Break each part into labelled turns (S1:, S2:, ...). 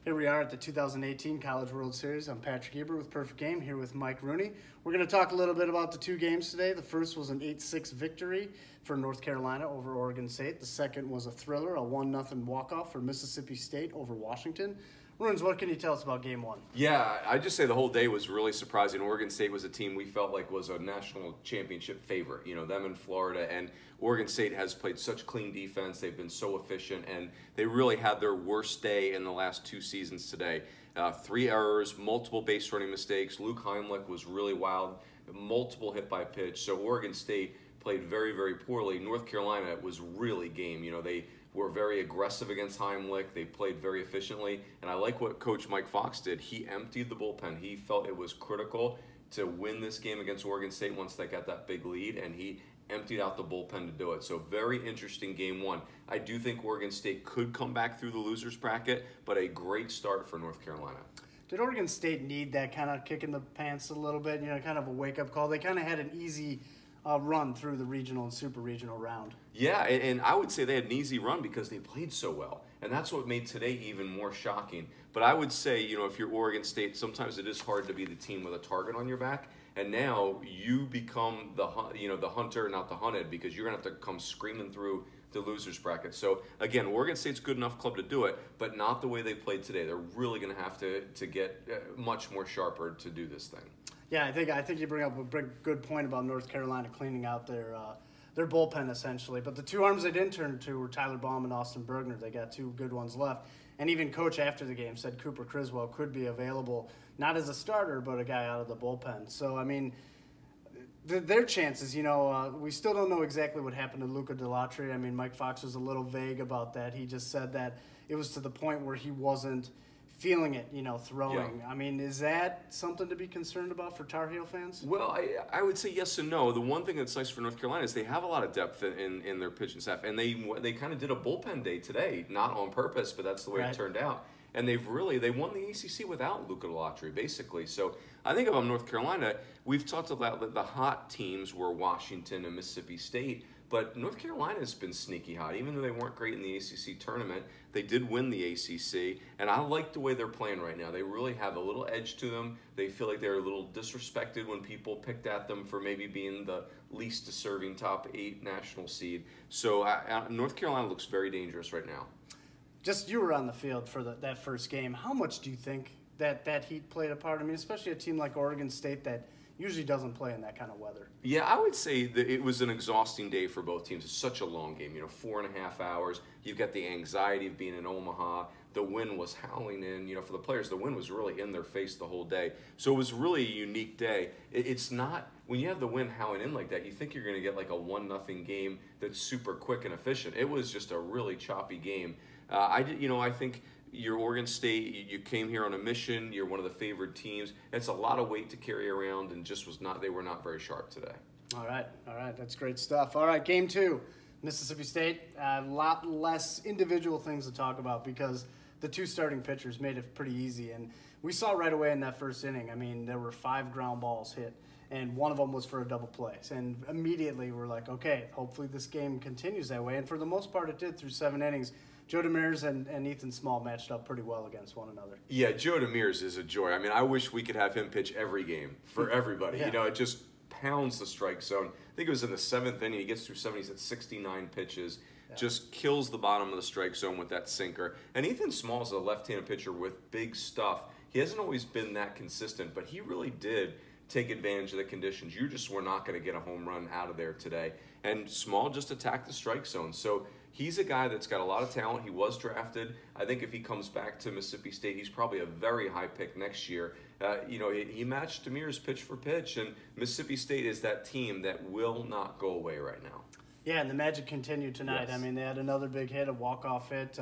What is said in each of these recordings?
S1: Here we are at the 2018 College World Series. I'm Patrick Ebert with Perfect Game, here with Mike Rooney. We're going to talk a little bit about the two games today. The first was an 8-6 victory for North Carolina over Oregon State. The second was a thriller, a 1-0 walk-off for Mississippi State over Washington. Runes, what can you tell us about Game 1?
S2: Yeah, I just say the whole day was really surprising. Oregon State was a team we felt like was a national championship favorite. You know, them in Florida, and Oregon State has played such clean defense. They've been so efficient, and they really had their worst day in the last two seasons today. 3 errors, multiple base running mistakes. Luke Heimlich was really wild, multiple hit by pitch. So Oregon State played very, very poorly. North Carolina was really game. You know, they were very aggressive against Heimlich. They played very efficiently. And I like what Coach Mike Fox did. He emptied the bullpen. He felt it was critical to win this game against Oregon State once they got that big lead, and he emptied out the bullpen to do it. So very interesting Game 1. I do think Oregon State could come back through the loser's bracket, but a great start for North Carolina.
S1: Did Oregon State need that kind of kick in the pants a little bit, you know, kind of a wake-up call? They kind of had an easy run through the regional and super regional round.
S2: Yeah, and I would say they had an easy run because they played so well. And that's what made today even more shocking. But I would say, you know, if you're Oregon State, sometimes it is hard to be the team with a target on your back. And now you become the hunter, not the hunted, because you're going to have to come screaming through the loser's bracket. So, again, Oregon State's a good enough club to do it, but not the way they played today. They're really going to have to get much more sharper to do this thing.
S1: Yeah, I think you bring up a good point about North Carolina cleaning out their bullpen essentially. But the two arms they didn't turn to were Tyler Baum and Austin Bergner. They got two good ones left. And even Coach after the game said Cooper Criswell could be available, not as a starter, but a guy out of the bullpen. So, I mean, their chances, you know, we still don't know exactly what happened to Luca Delattre. I mean, Mike Fox was a little vague about that. He just said that it was to the point where he wasn't feeling it, you know, throwing. Yeah. I mean, is that something to be concerned about for Tar Heel fans?
S2: Well, I would say yes and no. The one thing that's nice for North Carolina is they have a lot of depth in their pitching staff, and they kind of did a bullpen day today, not on purpose, but that's the way it turned out. And they won the ACC without Luca Delattre, basically. So I think about North Carolina, we've talked about that the hot teams were Washington and Mississippi State, but North Carolina has been sneaky hot. Even though they weren't great in the ACC tournament, they did win the ACC, and I like the way they're playing right now. They really have a little edge to them. They feel like they're a little disrespected when people picked at them for maybe being the least deserving top 8 national seed. So North Carolina looks very dangerous right now.
S1: Just you were on the field for that first game. How much do you think that heat played a part? I mean, especially a team like Oregon State that usually doesn't play in that kind of weather.
S2: Yeah, I would say that it was an exhausting day for both teams. It's such a long game, you know, 4.5 hours. You've got the anxiety of being in Omaha. The wind was howling in, you know, for the players, the wind was really in their face the whole day. So it was really a unique day. It's not, when you have the wind howling in like that, you think you're going to get like a 1-0 game that's super quick and efficient. It was just a really choppy game. I think you're Oregon State, you came here on a mission, you're one of the favored teams. It's a lot of weight to carry around, and they were not very sharp today.
S1: All right, that's great stuff. All right, Game 2, Mississippi State, a lot less individual things to talk about because the two starting pitchers made it pretty easy. And we saw right away in that first inning, I mean, there were 5 ground balls hit, and one of them was for a double play. And immediately we're like, okay, hopefully this game continues that way. And for the most part, it did through 7 innings. Joe Demers and Ethan Small matched up pretty well against one another.
S2: Yeah, Joe Demers is a joy. I mean, I wish we could have him pitch every game for everybody.
S1: Yeah.
S2: You know, it just pounds the strike zone. I think it was in the 7th inning. He gets through 7. He's at 69 pitches. Yeah. Just kills the bottom of the strike zone with that sinker. And Ethan Small is a left-handed pitcher with big stuff. He hasn't always been that consistent, but he really did take advantage of the conditions. You just were not going to get a home run out of there today. And Small just attacked the strike zone. So he's a guy that's got a lot of talent. He was drafted. I think if he comes back to Mississippi State, he's probably a very high pick next year. He matched Demers pitch for pitch, and Mississippi State is that team that will not go away right now.
S1: Yeah, and the magic continued tonight.
S2: Yes.
S1: I mean, they had another big hit, a walk-off hit.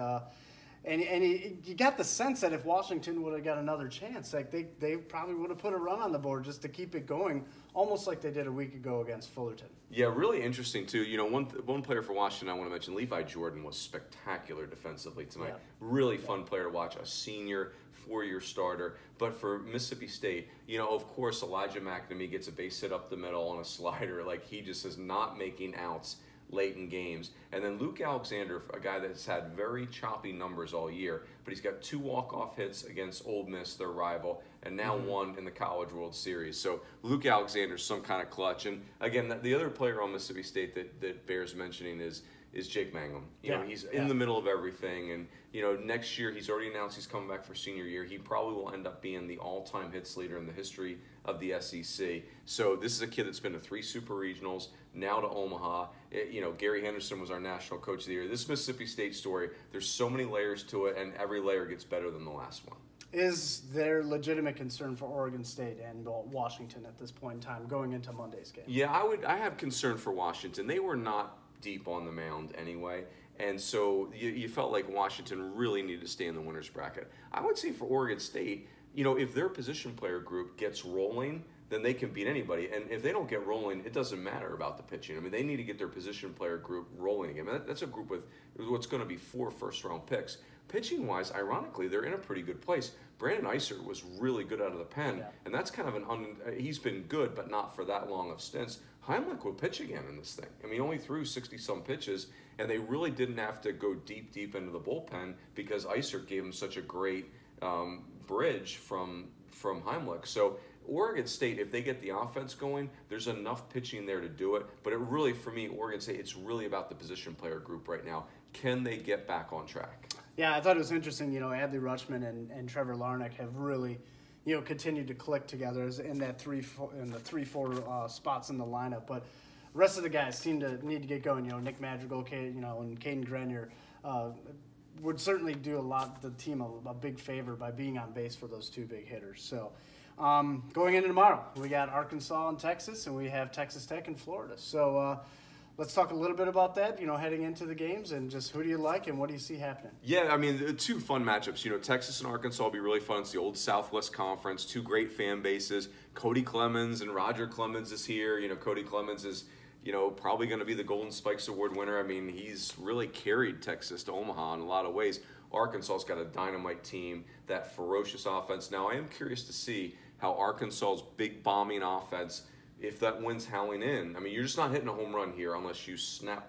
S1: And you got the sense that if Washington would have got another chance, like they probably would have put a run on the board just to keep it going, almost like they did a week ago against Fullerton.
S2: Yeah, really interesting too. You know, one player for Washington I want to mention, Levi Jordan, was spectacular defensively tonight. Yeah. Really fun player to watch, a senior 4-year starter. But for Mississippi State, you know, of course, Elijah McNamee gets a base hit up the middle on a slider. Like, he just is not making outs late in games. And then Luke Alexander, a guy that's had very choppy numbers all year, but he's got 2 walk-off hits against Ole Miss, their rival, and now 1 in the College World Series. So Luke Alexander's some kind of clutch. And again, the other player on Mississippi State that bears mentioning is Jake Mangum. You know, he's in the middle of everything, and you know, next year he's already announced he's coming back for senior year. He probably will end up being the all-time hits leader in the history of the SEC. So this is a kid that's been to 3 super regionals, now to Omaha. You know, Gary Henderson was our national coach of the year. This Mississippi State story, there's so many layers to it, and every layer gets better than the last one.
S1: Is there legitimate concern for Oregon State and Washington at this point in time going into Monday's game?
S2: Yeah, I have concern for Washington. They were not deep on the mound anyway, and so you felt like Washington really needed to stay in the winner's bracket. I would say for Oregon State, you know, if their position player group gets rolling, then they can beat anybody. And if they don't get rolling, it doesn't matter about the pitching. I mean, they need to get their position player group rolling again. I mean, that's a group with what's going to be 4 first-round picks. Pitching-wise, ironically, they're in a pretty good place. Brandon Iser was really good out of the pen, and that's kind of he's been good, but not for that long of stints. Heimlich will pitch again in this thing. I mean, he only threw 60-some pitches, and they really didn't have to go deep into the bullpen because Iser gave him such a great bridge from Heimlich. So Oregon State, if they get the offense going, there's enough pitching there to do it. But it really, for me, Oregon State, it's really about the position player group right now. Can they get back on track?
S1: Yeah, I thought it was interesting. You know, Adley Rutschman and Trevor Larnach have really, you know, continued to click together in that 3-4 spots in the lineup. But the rest of the guys seem to need to get going. You know, Nick Madrigal, and Caden Grenier would certainly do the team a big favor by being on base for those 2 big hitters. So going into tomorrow, we got Arkansas and Texas, and we have Texas Tech and Florida. So let's talk a little bit about that, you know, heading into the games, and just who do you like and what do you see happening? Yeah,
S2: I mean, the 2 fun matchups. You know, Texas and Arkansas will be really fun. It's the old Southwest Conference, 2 great fan bases. Cody Clemens and Roger Clemens is here. You know, Cody Clemens is, you know, probably going to be the Golden Spikes Award winner. I mean, he's really carried Texas to Omaha in a lot of ways. Arkansas's got a dynamite team, that ferocious offense. Now, I am curious to see how Arkansas's big bombing offense, if that wind's howling in. I mean, you're just not hitting a home run here unless you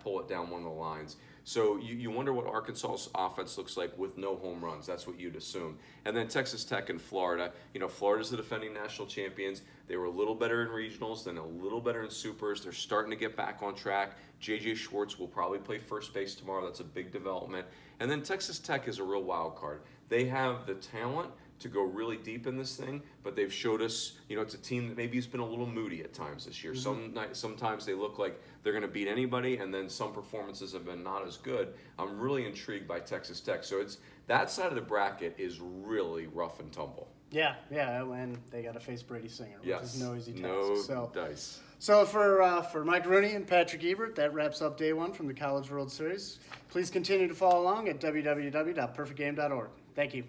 S2: pull it down one of the lines. So you wonder what Arkansas's offense looks like with no home runs. That's what you'd assume. And then Texas Tech and Florida. You know, Florida's the defending national champions. They were a little better in regionals, then a little better in supers. They're starting to get back on track. J.J. Schwartz will probably play first base tomorrow. That's a big development. And then Texas Tech is a real wild card. They have the talent to go really deep in this thing, but they've showed us, you know, it's a team that maybe has been a little moody at times this year. Sometimes they look like they're going to beat anybody, and then some performances have been not as good. I'm really intrigued by Texas Tech. So it's that side of the bracket is really rough and tumble.
S1: Yeah, and they got to face Brady Singer, which is no easy task.
S2: No dice.
S1: So for Mike Rooney and Patrick Ebert, that wraps up day 1 from the College World Series. Please continue to follow along at www.perfectgame.org. Thank you.